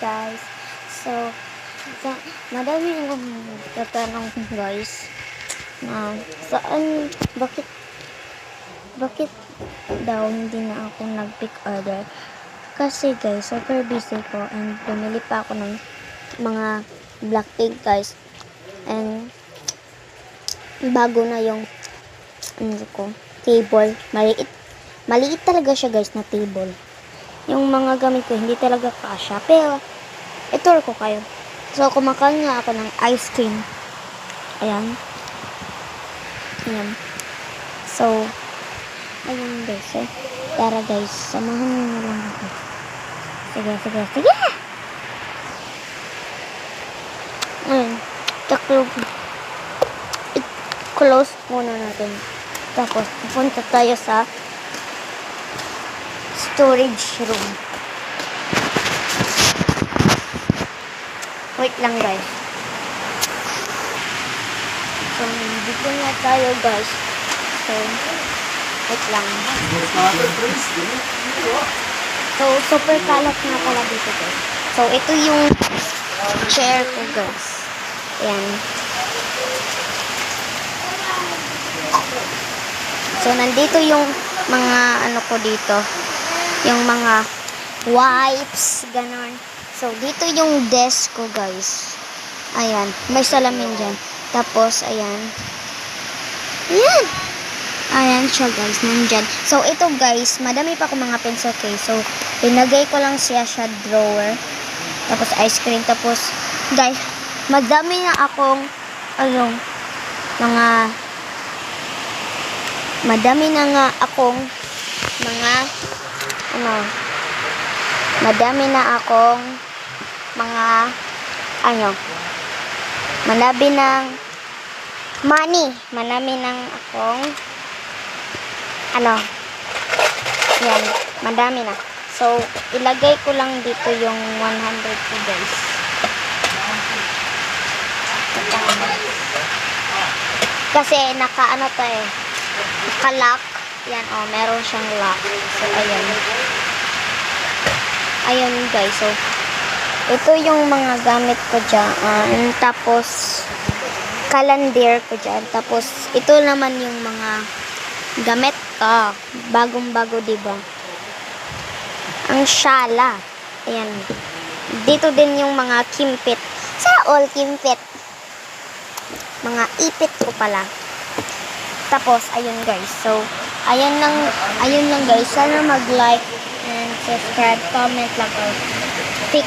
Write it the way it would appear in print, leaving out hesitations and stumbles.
guys. So, madami yung tatanong guys na bakit daw hindi na ako nag-pick order. Kasi guys, super busy ko and bumili pa ako ng mga Blackpink guys. And bago na yung table. Maliit talaga siya guys na table. Yung mga gamit ko hindi talaga kasya. Pero i-tour ko kayo. So kumakain nga ako ng ice cream. Ayan. So ayun guys. So, tara guys, samahan niyo na lang ako. Sige. Ayun. I-close muna natin. Tapos pupunta tayo sa storage room. Wait lang guys. So, dito na tayo guys. So, wait lang. So, super kalat na pala dito guys. So, ito yung chair ko guys. Ayan. So, nandito yung mga ano ko dito. Yung mga wipes, ganon. So, dito yung desk ko, guys. Ayan. May salamin dyan. Tapos, ayan. Ayan siya, guys. Nandyan. So, ito, guys. Madami pa akong mga pencil case. So, pinagay ko lang siya drawer. Tapos, ice cream. Tapos, guys, madami na akong, madami na nga akong madami na akong manabi ng money. Manami ng akong yan, madami na. So, ilagay ko lang dito yung 100 ko guys. Kasi naka-lock. Yan, meron siyang lock. So, ayan. Ayan guys, so ito yung mga gamit ko dyan. Tapos calendar ko dyan. Tapos ito naman yung mga gamit ko. Bagong-bago, diba? Ang shala. Ayan. Dito din yung mga kimpit. Sa all kimpit. Mga ipit ko pala. Tapos ayun guys. So ayun lang guys. Sana mag-like and subscribe, comment lang. Pick